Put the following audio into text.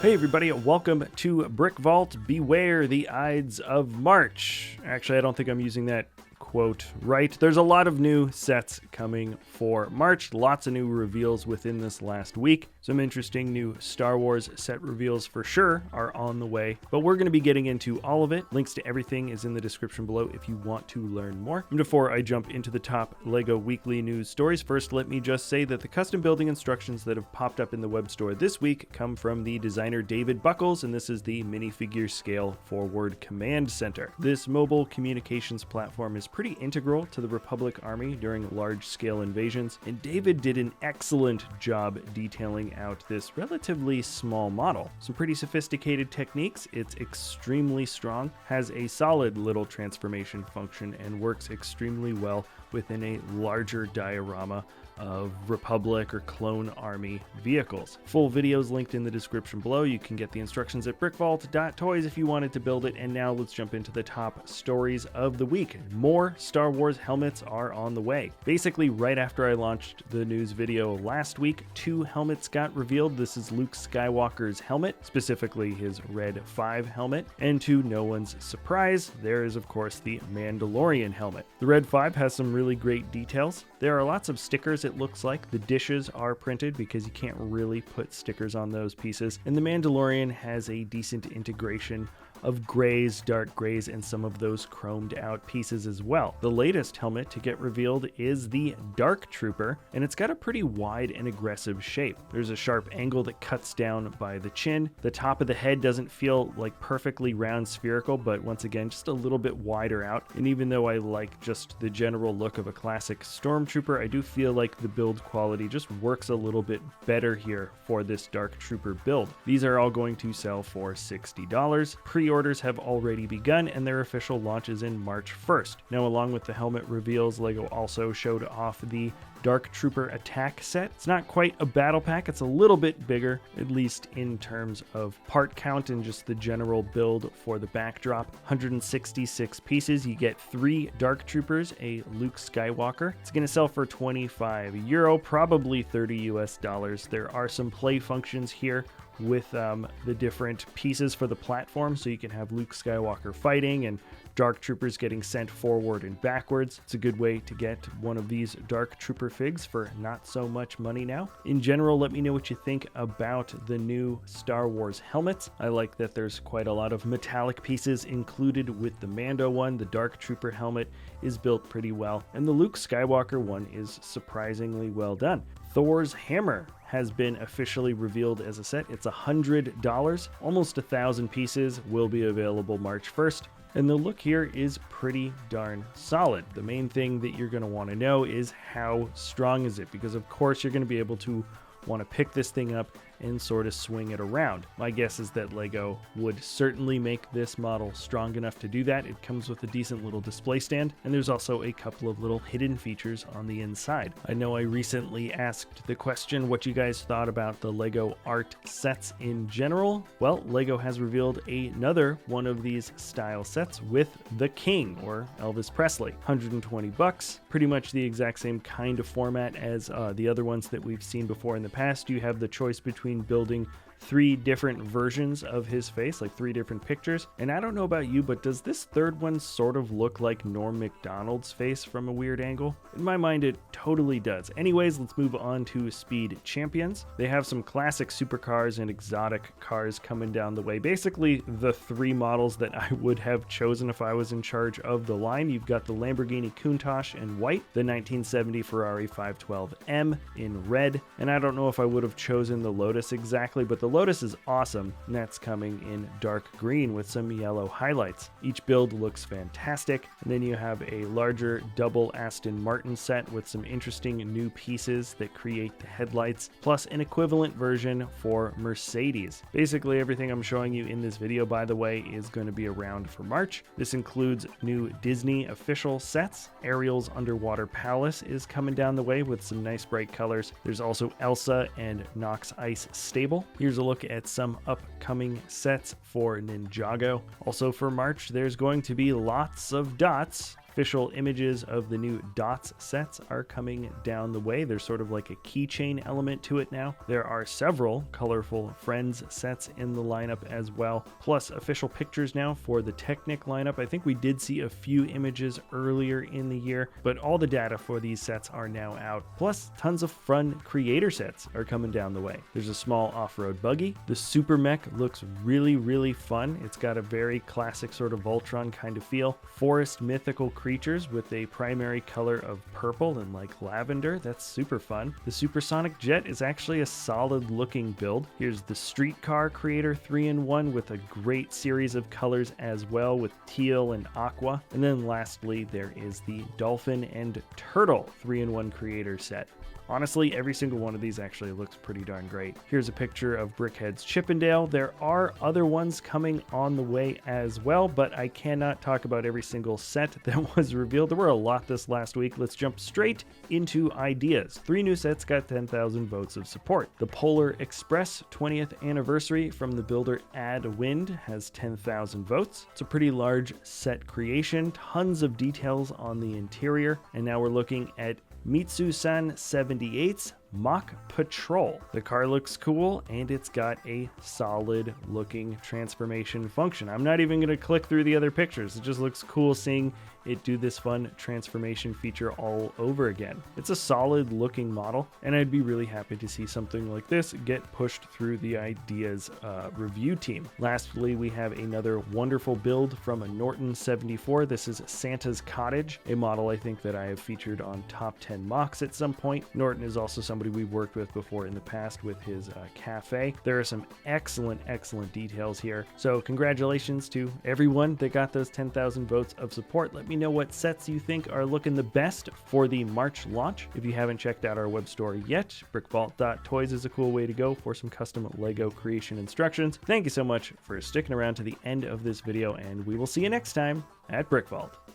Hey everybody, welcome to Brick Vault. Beware the Ides of March. Actually, I don't think I'm using that quote right. There's a lot of new sets coming for March. Lots of new reveals within this last week. Some interesting new Star Wars set reveals for sure are on the way, but we're going to be getting into all of it. Links to everything is in the description below if you want to learn more. And before I jump into the top LEGO weekly news stories, first let me just say that the custom building instructions that have popped up in the web store this week come from the designer David Buckles, and this is the minifigure scale forward command center. This mobile communications platform is pretty integral to the Republic Army during large-scale invasions, and David did an excellent job detailing out this relatively small model. Some pretty sophisticated techniques, it's extremely strong, has a solid little transformation function, and works extremely well within a larger diorama of Republic or Clone Army vehicles. Full videos linked in the description below. You can get the instructions at brickvault.toys if you wanted to build it. And now let's jump into the top stories of the week. More Star Wars helmets are on the way. Basically, right after I launched the news video last week, 2 helmets got revealed. This is Luke Skywalker's helmet, specifically his Red 5 helmet. And to no one's surprise, there is of course the Mandalorian helmet. The Red 5 has some really great details. There are lots of stickers, it looks like. The dishes are printed because you can't really put stickers on those pieces. And the Mandalorian has a decent integration of grays, dark grays, and some of those chromed out pieces as well. The latest helmet to get revealed is the Dark Trooper, and it's got a pretty wide and aggressive shape. There's a sharp angle that cuts down by the chin. The top of the head doesn't feel like perfectly round spherical, but once again, just a little bit wider out. And even though I like just the general look of a classic Stormtrooper, I do feel like the build quality just works a little bit better here for this Dark Trooper build. These are all going to sell for $60. Pre-orders have already begun, and their official launch is in March 1st. Now, along with the helmet reveals, LEGO also showed off the Dark Trooper attack set. It's not quite a battle pack, it's a little bit bigger, at least in terms of part count and just the general build for the backdrop. 166 pieces, you get 3 Dark Troopers, a Luke Skywalker. It's going to sell for €25, probably $30 US. There are some play functions here with the different pieces for the platform, so you can have Luke Skywalker fighting and Dark Troopers getting sent forward and backwards. It's a good way to get one of these Dark Trooper figs for not so much money now. In general, let me know what you think about the new Star Wars helmets. I like that there's quite a lot of metallic pieces included with the Mando one. The Dark Trooper helmet is built pretty well, and the Luke Skywalker one is surprisingly well done. Thor's hammer has been officially revealed as a set. It's $100. Almost 1,000 pieces will be available March 1st. And the look here is pretty darn solid. The main thing that you're going to want to know is how strong is it, because of course you're going to be able to want to pick this thing up and sort of swing it around. My guess is that LEGO would certainly make this model strong enough to do that. It comes with a decent little display stand, and there's also a couple of little hidden features on the inside. I know I recently asked the question what you guys thought about the LEGO art sets in general. Well, LEGO has revealed another one of these style sets with the King, or Elvis Presley. $120, pretty much the exact same kind of format as the other ones that we've seen before in the past. You have the choice between building 3 different versions of his face, like 3 different pictures. And I don't know about you, but does this third one sort of look like Norm Macdonald's face from a weird angle? In my mind, it totally does. Anyways, let's move on to Speed Champions. They have some classic supercars and exotic cars coming down the way. Basically, the 3 models that I would have chosen if I was in charge of the line. You've got the Lamborghini Countach in white, the 1970 Ferrari 512M in red, and I don't know if I would have chosen the Lotus exactly, but the Lotus is awesome, and that's coming in dark green with some yellow highlights. Each build looks fantastic, and then you have a larger double Aston Martin set with some interesting new pieces that create the headlights, plus an equivalent version for Mercedes. Basically, everything I'm showing you in this video, by the way, is going to be around for March. This includes new Disney official sets. Ariel's Underwater Palace is coming down the way with some nice bright colors. There's also Elsa and Nox Ice Stable. Here's a look at some upcoming sets for Ninjago. Also for March, there's going to be lots of dots Official images of the new Dots sets are coming down the way. There's sort of like a keychain element to it now. There are several colorful Friends sets in the lineup as well, plus official pictures now for the Technic lineup. I think we did see a few images earlier in the year, but all the data for these sets are now out. Plus, tons of fun creator sets are coming down the way. There's a small off-road buggy. The Super Mech looks really fun. It's got a very classic sort of Voltron kind of feel. Forest mythical creatures with a primary color of purple and like lavender. That's super fun. The Supersonic Jet is actually a solid looking build. Here's the Streetcar Creator 3-in-1 with a great series of colors as well, with teal and aqua. And then lastly, there is the Dolphin and Turtle 3-in-1 Creator set. Honestly, every single one of these actually looks pretty darn great. Here's a picture of Brickheadz Chippendale. There are other ones coming on the way as well, but I cannot talk about every single set that was revealed. There were a lot this last week. Let's jump straight into ideas. 3 new sets got 10,000 votes of support. The Polar Express 20th anniversary from the builder Add Wind has 10,000 votes. It's a pretty large set creation, tons of details on the interior, and now we're looking at Mitsu-san 78's MACH Patrol. The car looks cool and it's got a solid looking transformation function. I'm not even going to click through the other pictures. It just looks cool seeing it do this fun transformation feature all over again. It's a solid looking model, and I'd be really happy to see something like this get pushed through the Ideas review team. Lastly, we have another wonderful build from a Norton 74. This is Santa's Cottage, a model I think that I have featured on Top 10 Mocks at some point. Norton is also somebody we've worked with before in the past with his cafe. There are some excellent details here. So congratulations to everyone that got those 10,000 votes of support. Let me know what sets you think are looking the best for the March launch. If you haven't checked out our web store yet, brickvault.toys is a cool way to go for some custom Lego creation instructions. Thank you so much for sticking around to the end of this video, and we will see you next time at Brick Vault.